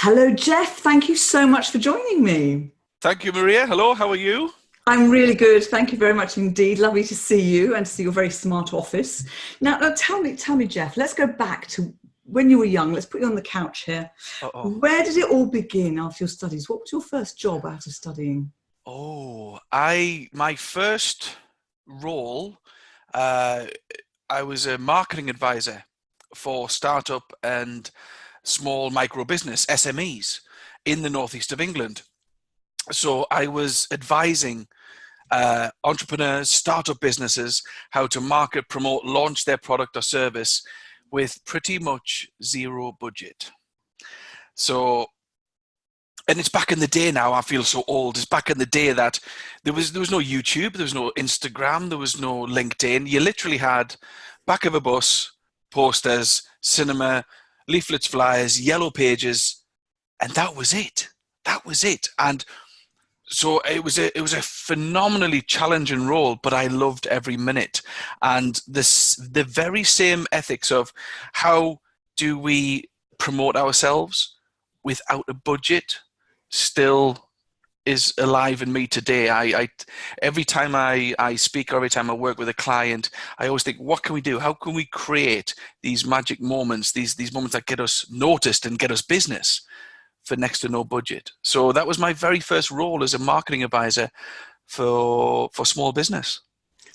Hello, Geoff. Thank you so much for joining me. Thank you, Maria. Hello, how are you? I'm really good. Thank you very much indeed. Lovely to see you and to see your very smart office. Now tell me, Geoff, let's go back to when you were young. Let's put you on the couch here. Uh-oh. Where did it all begin after your studies? What was your first job out of studying? My first role, uh, I was a marketing advisor for startup and small micro business, SMEs, in the northeast of England. So I was advising entrepreneurs, startup businesses, how to market, promote, launch their product or service with pretty much zero budget. So, and it's back in the day now. I feel so old. It's back in the day that there was no YouTube, there was no Instagram, there was no LinkedIn. You literally had back of a bus, posters, cinema, leaflets, flyers, yellow pages, and that was it. That was it. And so it was a phenomenally challenging role, but I loved every minute. And the very same ethics of how do we promote ourselves without a budget still is alive in me today. I every time I speak or every time I work with a client, I always think, what can we do? How can we create these magic moments, these moments that get us noticed and get us business for next to no budget? So that was my very first role as a marketing advisor for small business.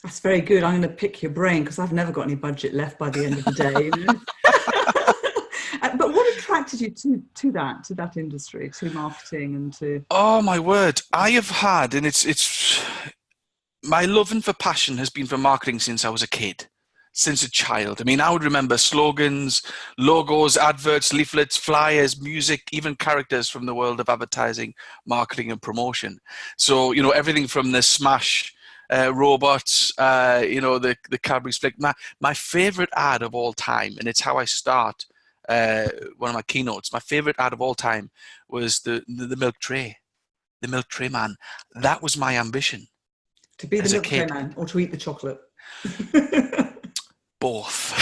That's very good. I'm going to pick your brain because I've never got any budget left by the end of the day. But what attracted you to that industry, to marketing and to? Oh my word. I have had, and it's my love and for passion has been for marketing since I was a kid, since a child. I mean, I would remember slogans, logos, adverts, leaflets, flyers, music, even characters from the world of advertising, marketing, and promotion. So, everything from the Smash robots, the Cadbury's Flick. My favorite ad of all time, and it's how I start one of my keynotes. My favorite ad of all time was the milk tray, the milk tray man. That was my ambition To be the as a milk tray kid. man or to eat the chocolate? Both.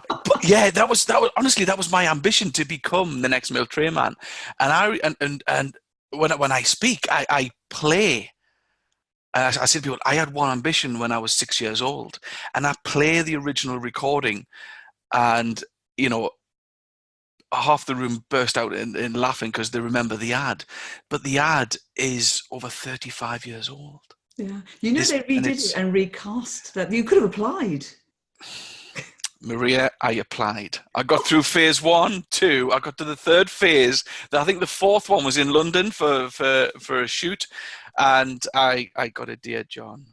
But yeah, that was honestly, that was my ambition, to become the next milk tray man. And when I speak, I play. I said to people, I had one ambition when I was 6 years old, and I play the original recording, and half the room burst out in laughing because they remember the ad, but the ad is over 35 years old. Yeah, they redid it and recast that. You could have applied. Maria, I applied. I got through phase 1, 2. I got to the third phase. I think the fourth one was in London for a shoot, and I got a Dear John.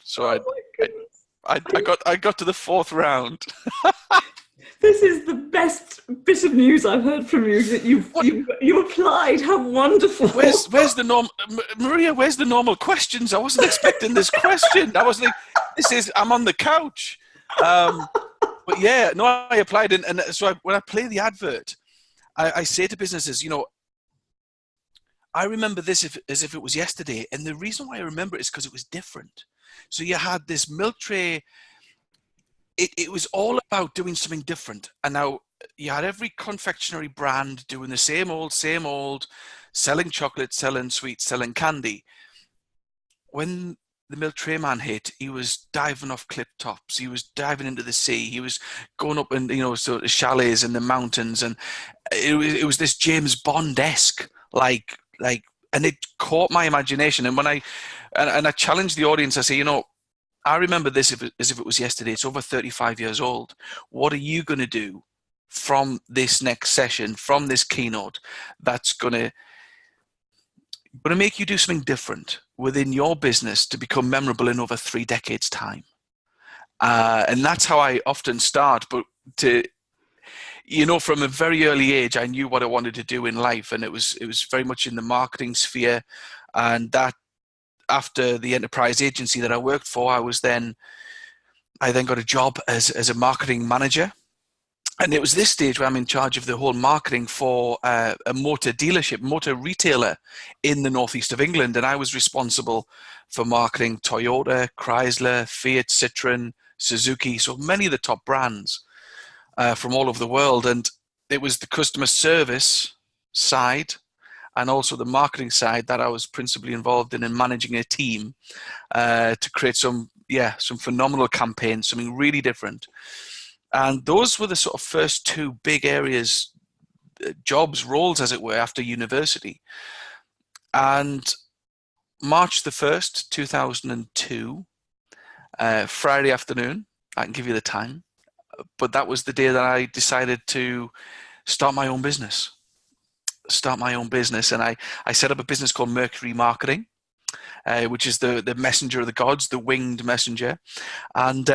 So Oh my goodness. I got to the fourth round. This is the best bit of news I've heard from you, that you applied. How wonderful. Where's the Maria? Where's the normal questions? I wasn't expecting this question. I was like, I'm on the couch. But yeah, no, I applied, and so when I play the advert, I say to businesses, I remember this as if it was yesterday, and the reason why I remember it is because it was different. So you had this milk tray. It was all about doing something different, and now you had every confectionery brand doing the same old, selling chocolate, selling sweets, selling candy. When the milk tray man hit, he was diving off cliff tops. He was diving into the sea. He was going up in, sort of chalets in the mountains. And it was this James Bond-esque, and it caught my imagination. And when I challenged the audience, I say, I remember this as if it was yesterday. It's over 35 years old. What are you going to do from this next session, from this keynote, that's going to make you do something different within your business to become memorable in over 3 decades' time? And that's how I often start. But from a very early age, I knew what I wanted to do in life, and it was very much in the marketing sphere. And that, after the enterprise agency that I worked for, I then got a job as a marketing manager. And it was this stage where I'm in charge of the whole marketing for a motor dealership, motor retailer in the northeast of England. And I was responsible for marketing Toyota, Chrysler, Fiat, Citroen, Suzuki, so many of the top brands from all over the world. And it was the customer service side and also the marketing side that I was principally involved in managing a team to create some phenomenal campaigns, something really different. And those were the sort of first two big areas, jobs, roles, as it were, after university. And March the 1st, 2002, Friday afternoon, I can give you the time, but that was the day that I decided to start my own business. And I set up a business called OMG Marketing, which is the messenger of the gods, the winged messenger. And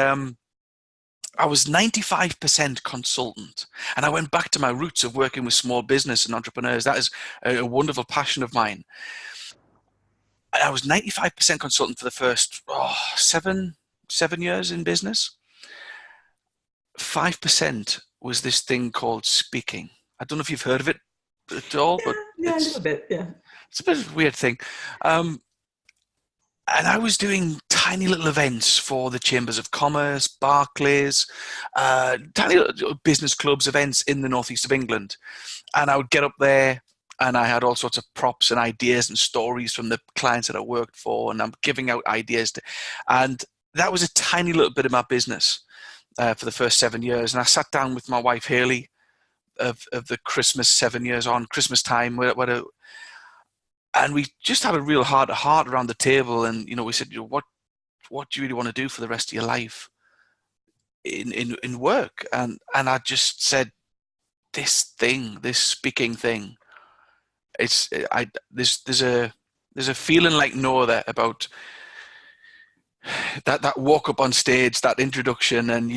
I was 95% consultant, and I went back to my roots of working with small business and entrepreneurs. That is a wonderful passion of mine. I was 95% consultant for the first 7 years in business. 5% was this thing called speaking. I don't know if you've heard of it at all, but a little bit, yeah. It's a bit of a weird thing. And I was doing tiny little events for the Chambers of Commerce, Barclays, tiny little business clubs, events in the northeast of England. And I would get up there and I had all sorts of props and ideas and stories from the clients that I worked for, and I'm giving out ideas and that was a tiny little bit of my business for the first 7 years. And I sat down with my wife, Haley, of the Christmas 7 years on, Christmas time, and we just had a real heart-to-heart around the table. And, we said, what do you really want to do for the rest of your life in work? And I just said, this speaking thing, there's a feeling like no other about that walk up on stage, that introduction, and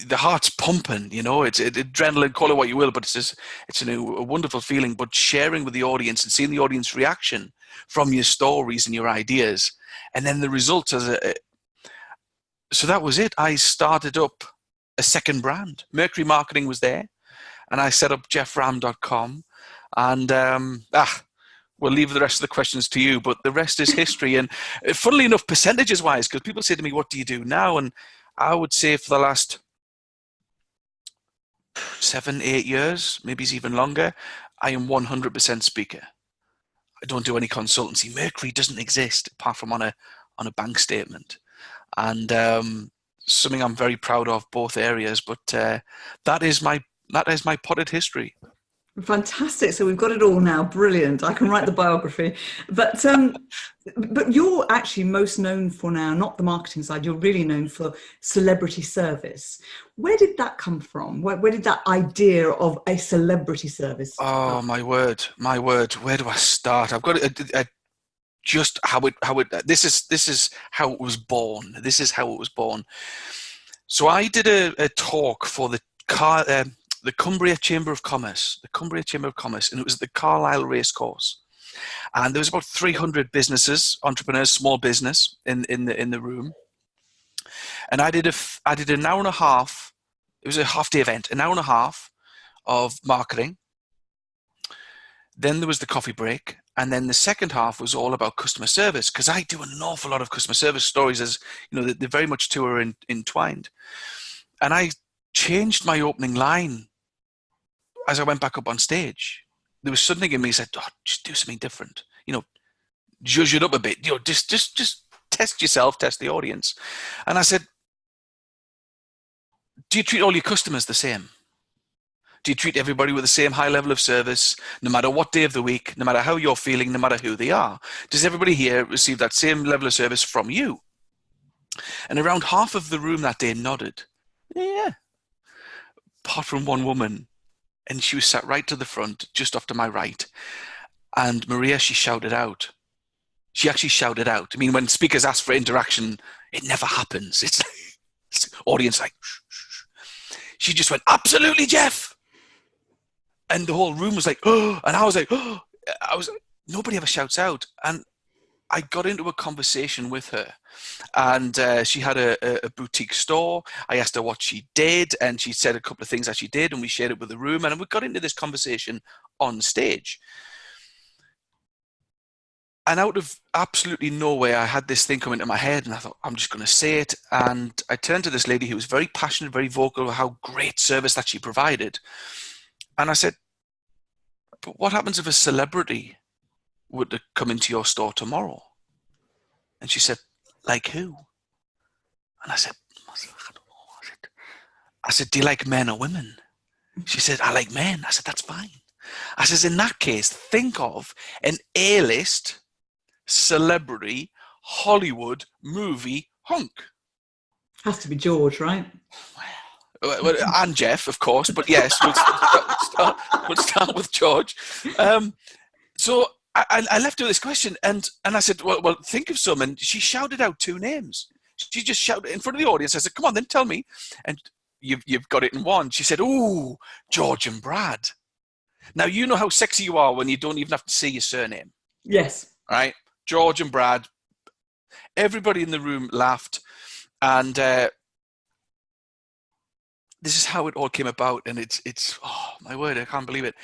the heart's pumping, it's adrenaline, call it what you will, but it's a wonderful feeling. But sharing with the audience and seeing the audience reaction from your stories and your ideas, and then the results so that was it. I started up a second brand. OMG Marketing was there, and I set up geofframm.com, and we'll leave the rest of the questions to you, but the rest is history. And funnily enough, percentages wise, because people say to me, what do you do now? And I would say for the last 7-8 years, maybe it's even longer, I am 100% speaker. I don't do any consultancy. OMG doesn't exist apart from on a bank statement. And something I'm very proud of, both areas, but that is my potted history. Fantastic. So we've got it all now. Brilliant. I can write the biography. But you're actually most known for now, not the marketing side, you're really known for celebrity service. Where did that come from? Where did that idea of a celebrity service come? Oh, my word. Where do I start? I've got just how it this is how it was born. So I did a talk for the Cumbria Chamber of Commerce, and it was the Carlisle Racecourse. And there was about 300 businesses, entrepreneurs, small business in the room. And I did an hour and a half. It was a half-day event, an hour and a half of marketing. Then there was the coffee break, and then the second half was all about customer service, because I do an awful lot of customer service stories, as they're very much two are entwined. And I changed my opening line as I went back up on stage. There was something in me that said, just do something different. Zhuzh it up a bit. Just test yourself, test the audience. And I said, do you treat all your customers the same? Do you treat everybody with the same high level of service, no matter what day of the week, no matter how you're feeling, no matter who they are? Does everybody here receive that same level of service from you? And around half of the room that day nodded. Yeah. Apart from one woman. And she was sat right to the front, just off to my right. And Maria, she shouted out. She actually shouted out. I mean, when speakers ask for interaction, it never happens. It's audience like, shh, shh. She just went, absolutely, Geoff. And the whole room was like, oh, and I was like, oh, nobody ever shouts out. And I got into a conversation with her, and she had a boutique store. I asked her what she did, and she said a couple of things that she did, and we shared it with the room, and we got into this conversation on stage. And out of absolutely nowhere, I had this thing come into my head, and I thought, I'm just going to say it. And I turned to this lady who was very passionate, very vocal about how great service that she provided. And I said, but what happens if a celebrity were to come into your store tomorrow? And she said, like who? And I said, I don't know. I said, do you like men or women? She said, I like men. I said, that's fine. I says, in that case, think of an A-list celebrity Hollywood movie hunk. Has to be George, right? Well, and Geoff, of course, but yes, we'll start with George. So I left her this question, and I said, well, think of some. And she shouted out 2 names. She just shouted in front of the audience. I said, come on, then tell me. And you've got it in one. She said, ooh, George and Brad. Now, you know how sexy you are when you don't even have to say your surname. Yes. Right? George and Brad. Everybody in the room laughed. And this is how it all came about. And it's oh, my word, I can't believe it.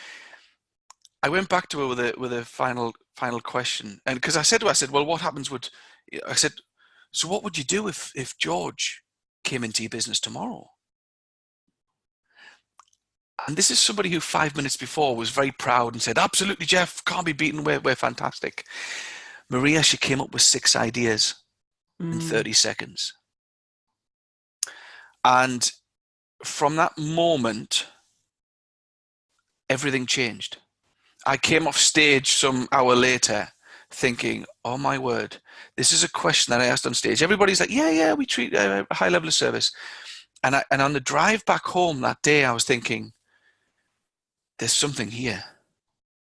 I went back to her with a final question. And because I said to her, I said, well, what happens I said, so what would you do if George came into your business tomorrow? And this is somebody who 5 minutes before was very proud and said, absolutely, Geoff, can't be beaten. We're fantastic. Maria, she came up with 6 ideas in 30 seconds. And from that moment, everything changed. I came off stage some hour later thinking, oh my word, this is a question that I asked on stage. Everybody's like, yeah, we treat a high level of service. And on the drive back home that day, I was thinking, there's something here.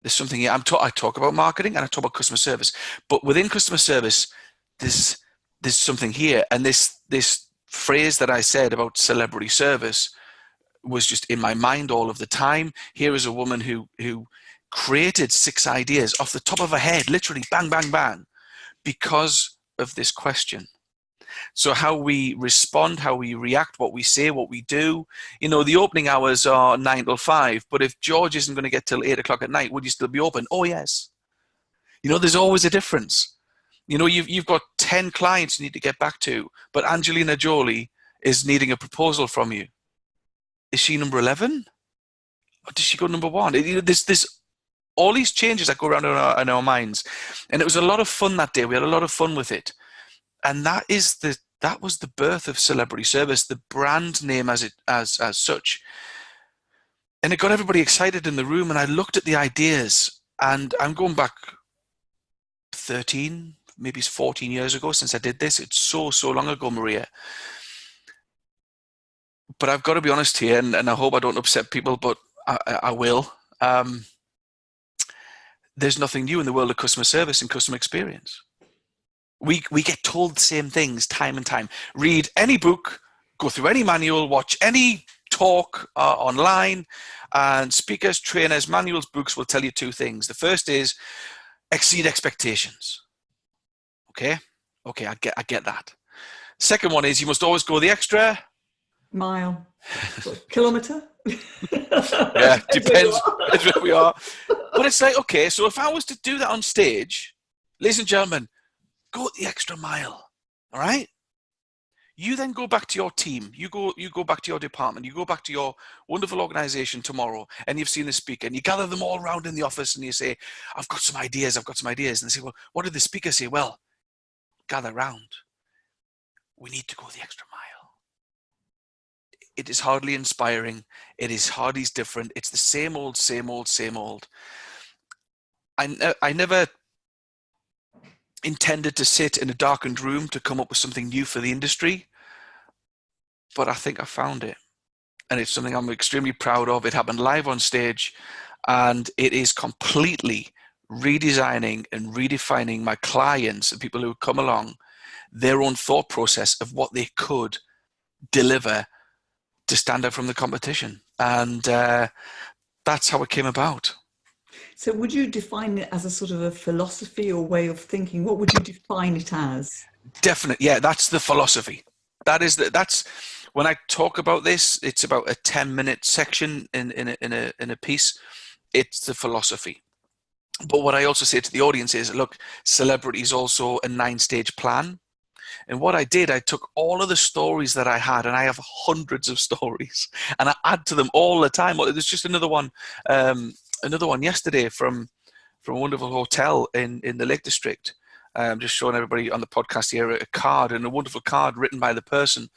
There's something here. I talk about marketing and I talk about customer service, but within customer service, there's something here. And this phrase that I said about celebrity service was just in my mind all of the time. Here is a woman who created 6 ideas off the top of her head, literally bang, bang, bang, because of this question. So how we respond, how we react, what we say, what we do. You know, the opening hours are 9 till 5, but if George isn't going to get till 8 o'clock at night, would you still be open? Oh, yes. You know, there's always a difference. You know, you've got 10 clients you need to get back to, but Angelina Jolie is needing a proposal from you. Is she number 11? Or does she go number 1? You know, there's all these changes that go around in our minds. And it was a lot of fun that day. We had a lot of fun with it. And that was the birth of Celebrity Service, the brand name as such. And it got everybody excited in the room. And I looked at the ideas, and I'm going back 13, maybe 14 years ago since I did this. It's so long ago, Maria. But I've got to be honest here, and I hope I don't upset people, but I will. There's nothing new in the world of customer service and customer experience. We get told the same things time and time. Read any book, go through any manual, watch any talk online, and speakers, trainers, manuals, books will tell you 2 things. The first is exceed expectations. Okay, I get that. Second one is you must always go the extra mile, kilometer. Yeah, depends where we are. But it's like, okay, so if I was to do that on stage, ladies and gentlemen, go the extra mile. All right. You then go back to your team. You go back to your department. You go back to your wonderful organization tomorrow, and you've seen the speaker, and you gather them all around in the office, and you say, I've got some ideas. And they say, well, what did the speaker say? Well, gather round. We need to go the extra mile. It is hardly inspiring. It is hardly different. It's the same old. I never intended to sit in a darkened room to come up with something new for the industry, but I think I found it. And it's something I'm extremely proud of. It happened live on stage, and it is completely redesigning and redefining my clients and people who come along, their own thought process of what they could deliver to stand out from the competition. And that's how it came about. So would you define it as a sort of a philosophy or way of thinking? What would you define it as? Definitely. Yeah, that's the philosophy. That's when I talk about this, it's about a 10-minute section in a piece. It's the philosophy. But what I also say to the audience is, look, celebrity is also a 9-stage plan. And what I did, I took all of the stories that I had, and I have hundreds of stories, and I add to them all the time. There's just another one yesterday from a wonderful hotel in the Lake District. Just showing everybody on the podcast here a card, and a wonderful card written by the person.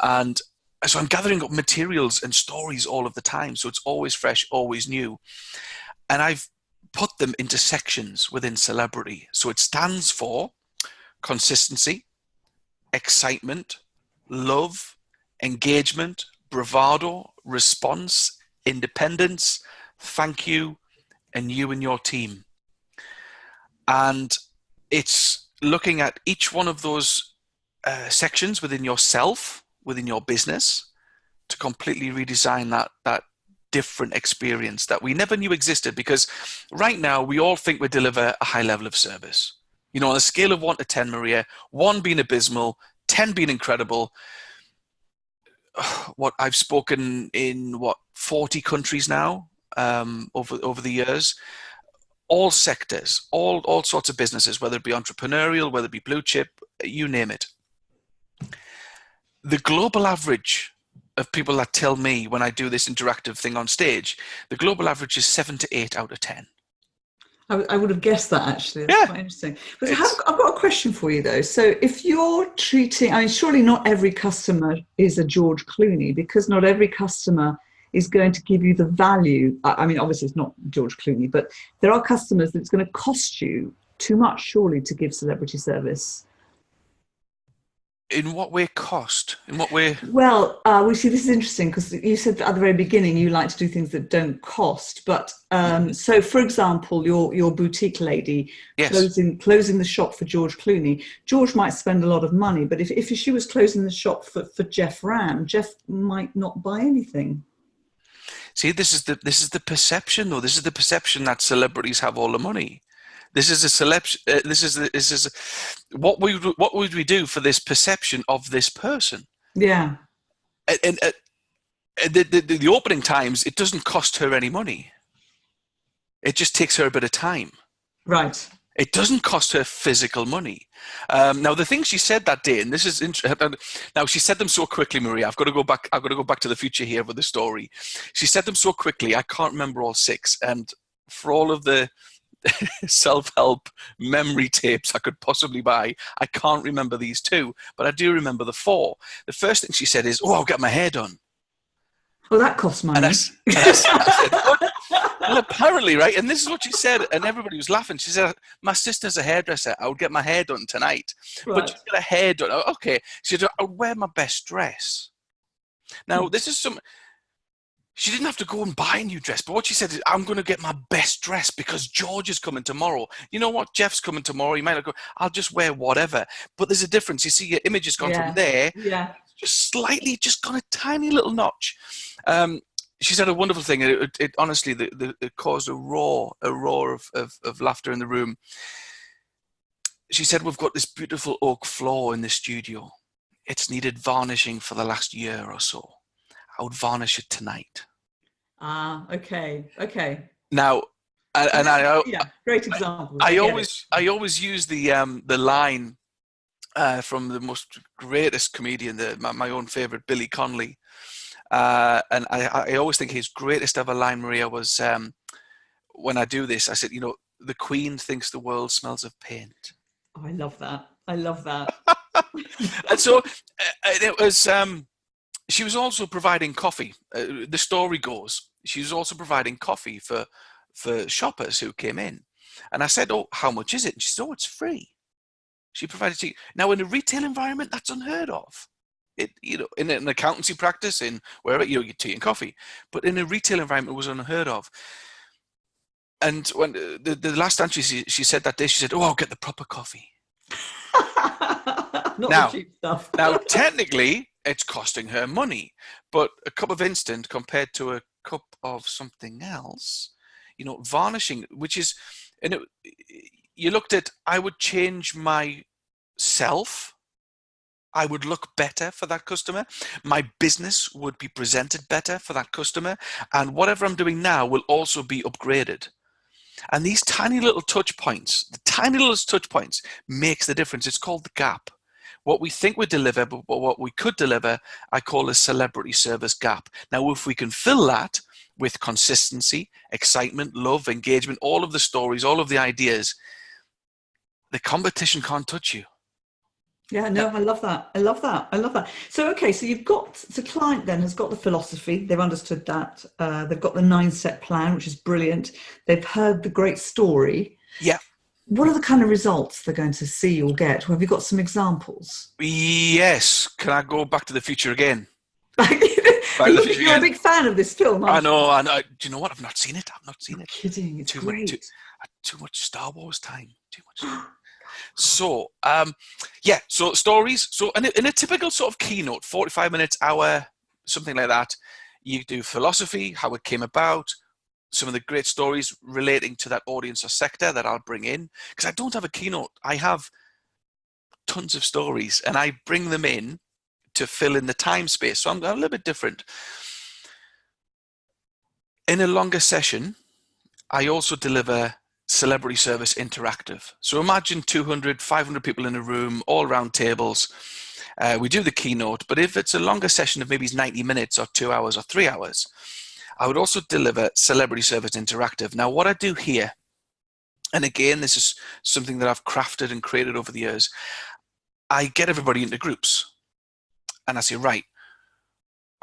And so I'm gathering up materials and stories all of the time. So it's always fresh, always new. And I've put them into sections within celebrity. So it stands for consistency, excitement, love, engagement, bravado, response, independence, thank you, and you and your team. And it's looking at each one of those sections within yourself, within your business, to completely redesign that different experience that we never knew existed. Because right now we all think we deliver a high level of service. You know, on a scale of 1 to 10, Maria, 1 being abysmal, 10 being incredible. What I've spoken in 40 countries now over the years. All sectors, all sorts of businesses, whether it be entrepreneurial, whether it be blue chip, you name it. The global average of people that tell me when I do this interactive thing on stage, the global average is 7 to 8 out of 10. I would have guessed that, actually. That's quite interesting. But I've got a question for you, though. So if you're treating, I mean, surely not every customer is a George Clooney, because not every customer is going to give you the value. I mean, obviously it's not George Clooney, but there are customers that it's going to cost you too much, surely, to give celebrity service. In what way cost? In what way? Well, we see this is interesting because you said at the very beginning you like to do things that don't cost. But so, for example, your boutique lady closing the shop for George Clooney. George might spend a lot of money, but if she was closing the shop for Geoff Ramm, Geoff might not buy anything. See, this is the perception, though. This is the perception that celebrities have all the money. This is a selection. What would we do for this perception of this person? Yeah. And the opening times, it doesn't cost her any money. It just takes her a bit of time. Right. It doesn't cost her physical money. Now, the things she said that day, and this is interesting. Now, she said them so quickly, Maria. I've got to go back to the future here with the story. She said them so quickly, I can't remember all 6. And for all of the self-help memory tapes I could possibly buy, I can't remember these 2, but I do remember the 4. The first thing she said is, "Oh, I'll get my hair done." Well, that costs money. And I said, well, apparently, right? And this is what she said, and everybody was laughing. She said, "My sister's a hairdresser. I would get my hair done tonight." Right. But you get a hair done. Okay. She said, "I would wear my best dress." Now, this is some... She didn't have to go and buy a new dress, but what she said is, "I'm going to get my best dress because George is coming tomorrow. You know what? Jeff's coming tomorrow. He might not go. I'll just wear whatever." But there's a difference. You see, your image has gone from there, just slightly, just gone a tiny little notch. She said a wonderful thing. It honestly, it caused a roar of laughter in the room. She said, "We've got this beautiful oak floor in the studio. It's needed varnishing for the last year or so. I would varnish it tonight." Okay. Now, great example. I always use the line from the most greatest comedian, my own favorite, Billy Connolly, and I always think his greatest ever line, Maria, was when I do this. I said, "You know, the Queen thinks the world smells of paint." Oh, I love that. And so it was. She was also providing coffee. The story goes, she was also providing coffee for shoppers who came in. And I said, "Oh, how much is it?" And she said, "Oh, it's free." She provided tea. Now, in a retail environment, that's unheard of. In an accountancy practice, in wherever, you get tea and coffee. But in a retail environment, it was unheard of. And when the last time she said that day, she said, "Oh, I'll get the proper coffee." Not the cheap stuff. Now, technically, it's costing her money, but a cup of instant compared to a cup of something else, varnishing, which is, you looked at, I would change myself. I would look better for that customer. My business would be presented better for that customer. And whatever I'm doing now will also be upgraded. And these tiny little touch points, makes the difference. It's called the gap. what we think we deliver, but what we could deliver, I call a celebrity service gap. Now, if we can fill that with consistency, excitement, love, engagement, all of the stories, all of the ideas, the competition can't touch you. Yeah, no, I love that. I love that. I love that. So, okay, so you've got the client then has got the philosophy. They've understood that. They've got the 9-step plan, which is brilliant. They've heard the great story. Yeah. What are the kind of results they're going to see or get? Have you got some examples? Yes. Can I go Back to the Future again? You're a big fan of this film, aren't you? I know. Do you know what? I've not seen it. You're kidding. It's great. Too much Star Wars time. Too much. So, so stories. So in a typical sort of keynote, 45 minutes, hour, something like that, you do philosophy, how it came about, some of the great stories relating to that audience or sector that I'll bring in. Because I don't have a keynote. I have tons of stories, and I bring them in to fill in the time space. So I'm a little bit different. In a longer session, I also deliver celebrity service interactive. So imagine 200, 500 people in a room, all around tables. We do the keynote, but if it's a longer session of maybe 90 minutes or 2 hours or 3 hours, I would also deliver celebrity service interactive. Now, what I do here, and again, this is something that I've crafted and created over the years, I get everybody into groups. And I say, right,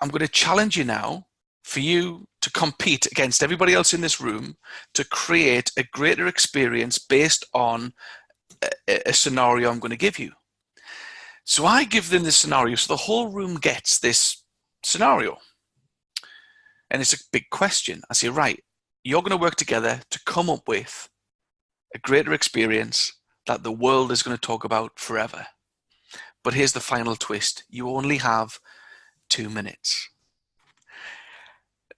I'm going to challenge you now for you to compete against everybody else in this room to create a greater experience based on a scenario I'm going to give you. So I give them this scenario, so the whole room gets this scenario. And it's a big question. I say, right, you're going to work together to come up with a greater experience that the world is going to talk about forever. But here's the final twist. You only have 2 minutes.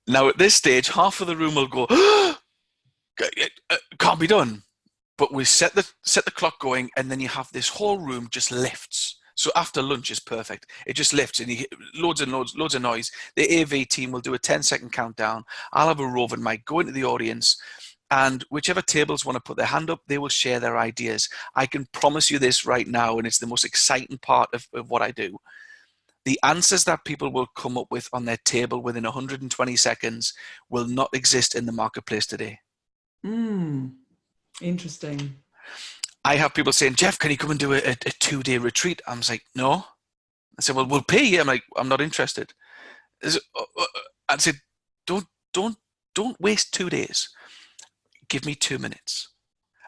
Now, at this stage, half of the room will go, can't be done. But we set the clock going, and then you have this whole room just lifts. So after lunch is perfect. It just lifts, and you hear loads of noise. The AV team will do a 10-second countdown. I'll have a roving mic, go into the audience, and whichever tables want to put their hand up, they will share their ideas. I can promise you this right now, and it's the most exciting part of what I do. The answers that people will come up with on their table within 120 seconds will not exist in the marketplace today. Interesting. I have people saying, Geoff, can you come and do a 2-day retreat? I'm like, no. I said, well, we'll pay you. I'm like, I'm not interested. I said, don't waste 2 days. Give me 2 minutes.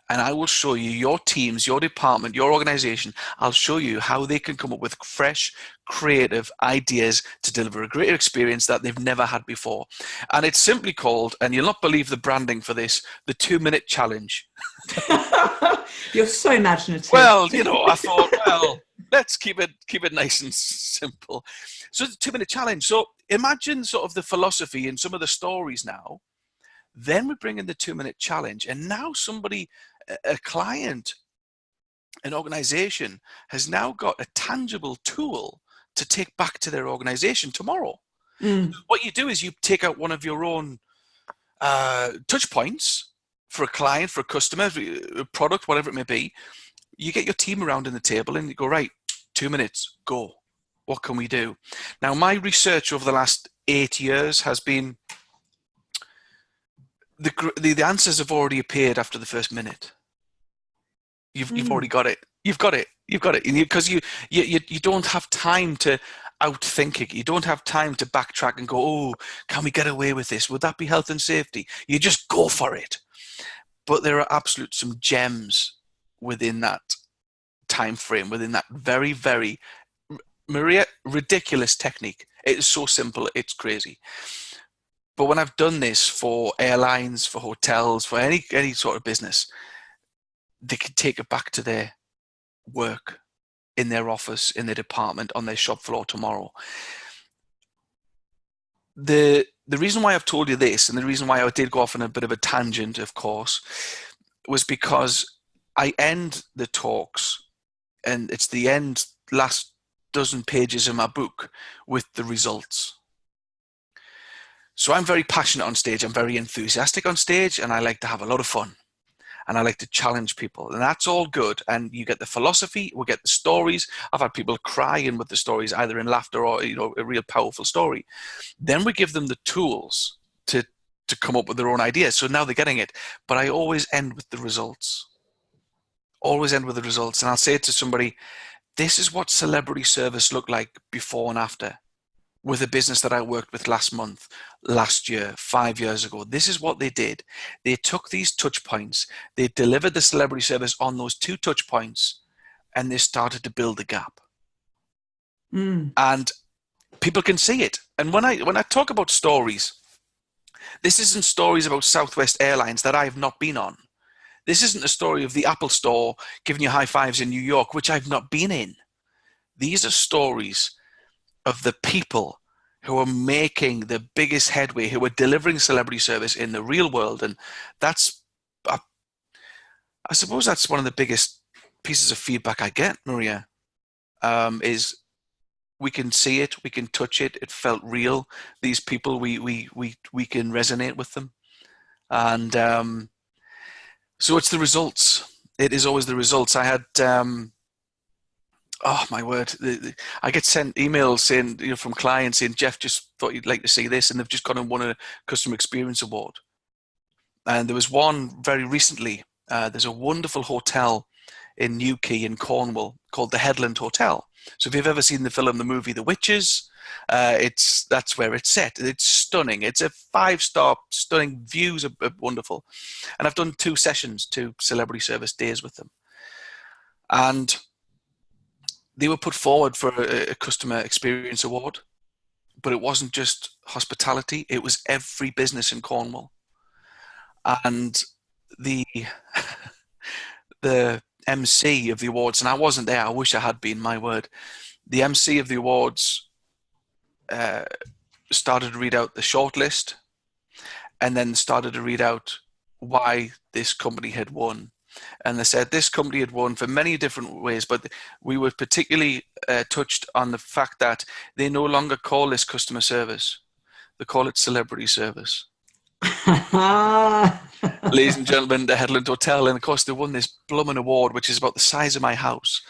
And I will show you your teams, your department, your organization. I'll show you how they can come up with fresh, creative ideas to deliver a greater experience that they've never had before. And it's simply called, and you'll not believe the branding for this, the 2-minute challenge. You're so imaginative. Well, I thought, well, let's keep it nice and simple. So the 2-minute challenge. So imagine sort of the philosophy and some of the stories now. Then we bring in the 2-minute challenge, and now a client, an organization has now got a tangible tool to take back to their organization tomorrow. What you do is you take out one of your own touch points for a client, for a customer, for a product, whatever it may be. You get your team around in the table and you go, right, 2 minutes, go. What can we do? Now, my research over the last 8 years has been the answers have already appeared after the first minute. You've already got it. You've got it. Because you don't have time to outthink it. You don't have time to backtrack and go, oh, can we get away with this? Would that be health and safety? You just go for it. But there are some gems within that time frame, within that very, very ridiculous technique. It is so simple. It's crazy. But when I've done this for airlines, for hotels, for any sort of business, they can take it back to their work, in their office, in their department, on their shop floor tomorrow. The reason why I've told you this, and the reason why I did go off on a bit of a tangent, of course, was because I end the talks, and it's the last dozen pages of my book, with the results. So I'm very passionate on stage. I'm very enthusiastic on stage, and I like to have a lot of fun. and I like to challenge people, and that's all good. And you get the philosophy, we get the stories. I've had people crying with the stories, either in laughter or, you know, a real powerful story. Then we give them the tools to come up with their own ideas. So now they're getting it. But I always end with the results. Always end with the results. And I'll say to somebody, this is what celebrity service looked like before and after with a business that I worked with last month, last year, 5 years ago. This is what they did. They took these touch points, they delivered the celebrity service on those 2 touch points, and they started to build the gap. And people can see it. And when I talk about stories, this isn't stories about Southwest Airlines that I have not been on. This isn't a story of the Apple Store giving you high fives in New York, which I've not been in. These are stories of the people who are making the biggest headway, who are delivering celebrity service in the real world. And that's, I suppose that's one of the biggest pieces of feedback I get, Maria, is we can see it, we can touch it. It felt real. These people, we can resonate with them. And so it's the results. It is always the results. I had, oh my word, I get sent emails saying, you know, from clients saying, Geoff, just thought you'd like to see this, and they've just gone and won a customer experience award. And there was one very recently. There's a wonderful hotel in Newquay in Cornwall called the Headland Hotel. So if you've ever seen the movie The Witches, that's where it's set. It's stunning. It's a 5-star, stunning. Views are wonderful. And I've done 2 sessions, 2 celebrity service days with them. And they were put forward for a customer experience award, but it wasn't just hospitality. It was every business in Cornwall. And the MC of the awards, and I wasn't there, I wish I had been, my word. The MC of the awards started to read out the shortlist, and then started to read out why this company had won. And they said this company had won for many different ways, but we were particularly touched on the fact that they no longer call this customer service. They call it celebrity service. Ladies and gentlemen, the Headland Hotel, and of course they won this blooming award, which is about the size of my house.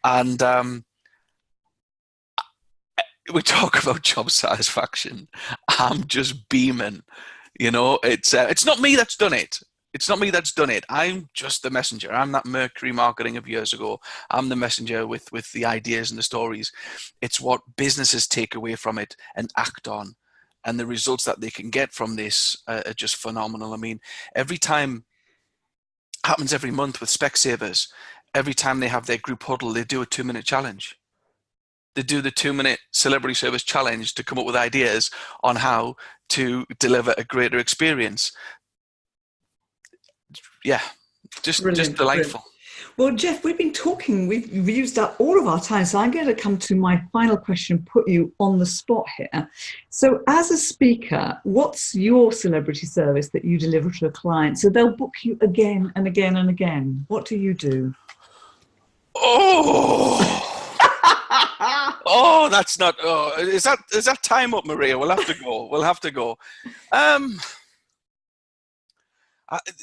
And we talk about job satisfaction. I'm just beaming. You know, it's not me that's done it. It's not me that's done it. I'm just the messenger. I'm that Mercury marketing of years ago. I'm the messenger with the ideas and the stories. It's what businesses take away from it and act on. And the results that they can get from this are just phenomenal. I mean, every time, happens every month with Specsavers, every time they have their group huddle, they do a 2-minute challenge. They do the 2-minute celebrity service challenge to come up with ideas on how to deliver a greater experience. Yeah, just delightful. Brilliant. Well, Geoff, we've been talking, we've used up all of our time, so I'm going to come to my final question, put you on the spot here. So as a speaker, what's your celebrity service that you deliver to a client so they'll book you again and again and again? What do you do? Oh, that's not, is that time up, Maria? We'll have to go.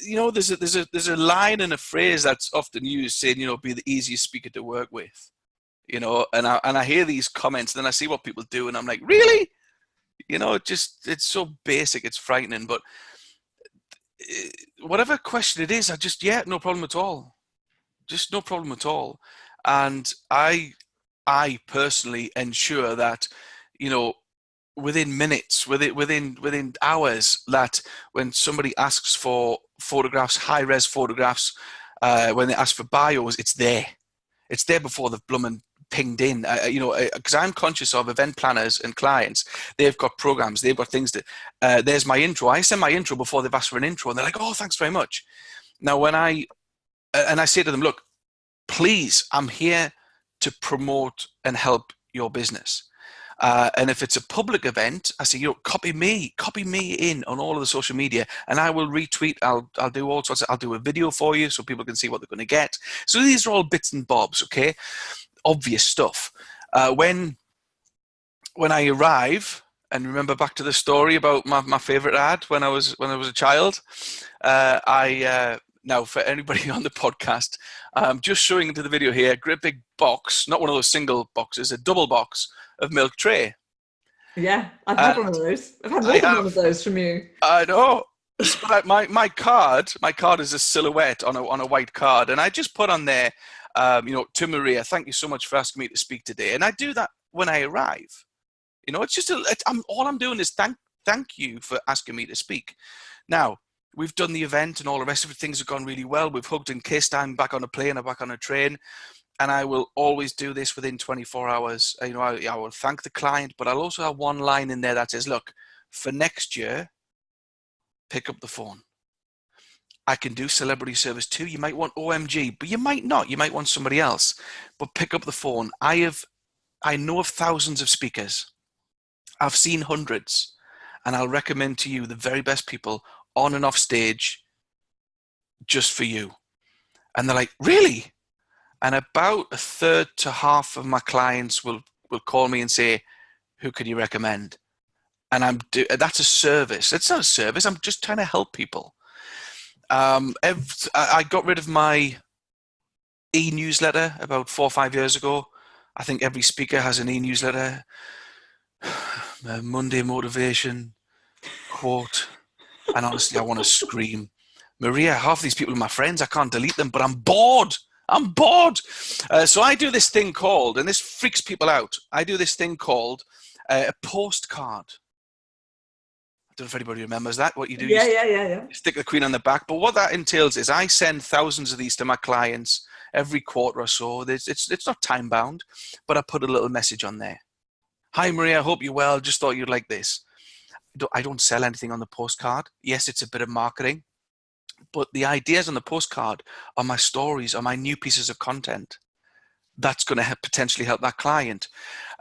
You know, there's a line and a phrase that's often used saying, you know, be the easiest speaker to work with, you know, and I hear these comments, and then I see what people do, and I'm like, really? You know, it's so basic, it's frightening. But whatever question it is, no problem at all. Just no problem at all. And I personally ensure that, you know, within minutes, within hours, that when somebody asks for photographs, high-res photographs, when they ask for bios, it's there before they've blummin' pinged in. You know, because I'm conscious of event planners and clients. They've got programs, they've got things that, there's my intro. I send my intro before they've asked for an intro, and they're like, oh, thanks very much. Now, when I say to them, look, please, I'm here to promote and help your business. And if it's a public event, I say, you know, copy me in on all of the social media, and I will retweet. I'll do all sorts. I'll do a video for you so people can see what they're going to get. So these are all bits and bobs, okay? Obvious stuff. When I arrive, and remember back to the story about my favorite ad when I was a child, I Now, for anybody on the podcast, I'm just showing into the video here, a great big box, not one of those single boxes, a double box of milk tray. Yeah, I've had one of those. I've had more than one of those from you. I know. But my card is a silhouette on a white card, and I just put on there, to Maria, thank you so much for asking me to speak today. And I do that when I arrive. It's just all I'm doing is thank you for asking me to speak. Now, we've done the event and all the rest of it. Things have gone really well. We've hugged and kissed. I'm back on a plane. I'm back on a train. And I will always do this within 24 hours. I will thank the client, but I'll also have one line in there that says, look, for next year, pick up the phone. I can do celebrity service too. You might want OMG, but you might not. You might want somebody else. But pick up the phone. I know of thousands of speakers. I've seen hundreds. And I'll recommend to you the very best people on and off stage just for you. And they're like, really? And about a third to half of my clients will call me and say, who can you recommend? And that's a service. It's not a service. I'm just trying to help people. I got rid of my e-newsletter about 4 or 5 years ago. I think every speaker has an e-newsletter. Monday motivation quote. And honestly, I want to scream. Maria, half these people are my friends. I can't delete them, but I'm bored. So I do this thing called, and this freaks people out, I do this thing called a postcard. I don't know if anybody remembers that, what you do. Yeah. You stick the Queen on the back. But what that entails is I send thousands of these to my clients every quarter or so. It's not time bound, but I put a little message on there. Hi, Maria, I hope you're well. Just thought you'd like this. I don't sell anything on the postcard. Yes, it's a bit of marketing, but the ideas on the postcard are my stories, are my new pieces of content. That's going to potentially help that client.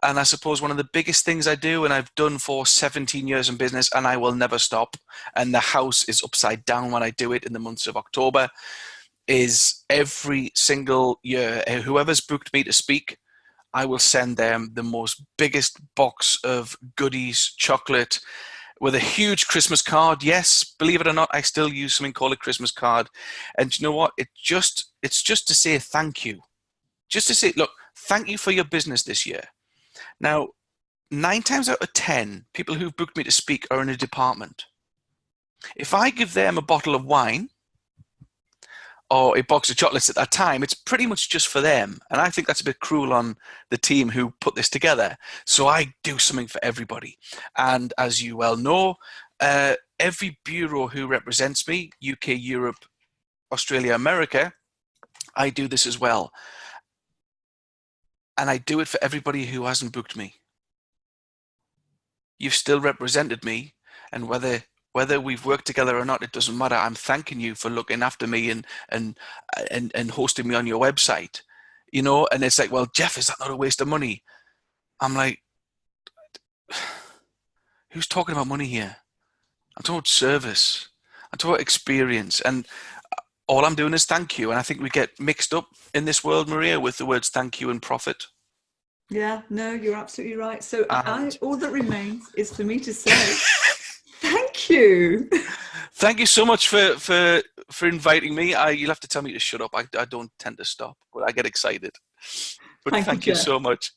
And I suppose one of the biggest things I do, and I've done for 17 years in business, and I will never stop, and the house is upside down when I do it in the months of October, is every single year, whoever's booked me to speak, I will send them the most biggest box of goodies, chocolate, with a huge Christmas card. Yes, believe it or not, I still use something called a Christmas card. And you know what? It's just to say thank you. Just to say, look, thank you for your business this year. Now, 9 times out of 10, people who've booked me to speak are in a department. If I give them a bottle of wine or a box of chocolates at that time, it's pretty much just for them. And I think that's a bit cruel on the team who put this together. So I do something for everybody. And as you well know, every bureau who represents me, UK, Europe, Australia, America, I do this as well. And I do it for everybody who hasn't booked me. You've still represented me, and whether we've worked together or not, it doesn't matter. I'm thanking you for looking after me and hosting me on your website, and it's like, well, Geoff, is that not a waste of money? I'm like, who's talking about money here? I'm talking about service. I'm talking about experience. And all I'm doing is thank you. And I think we get mixed up in this world, Maria, with the words thank you and profit. Yeah, no, you're absolutely right. So all that remains is for me to say thank you. Thank you so much for inviting me. You'll have to tell me to shut up. I don't tend to stop, but I get excited. But thank you so much.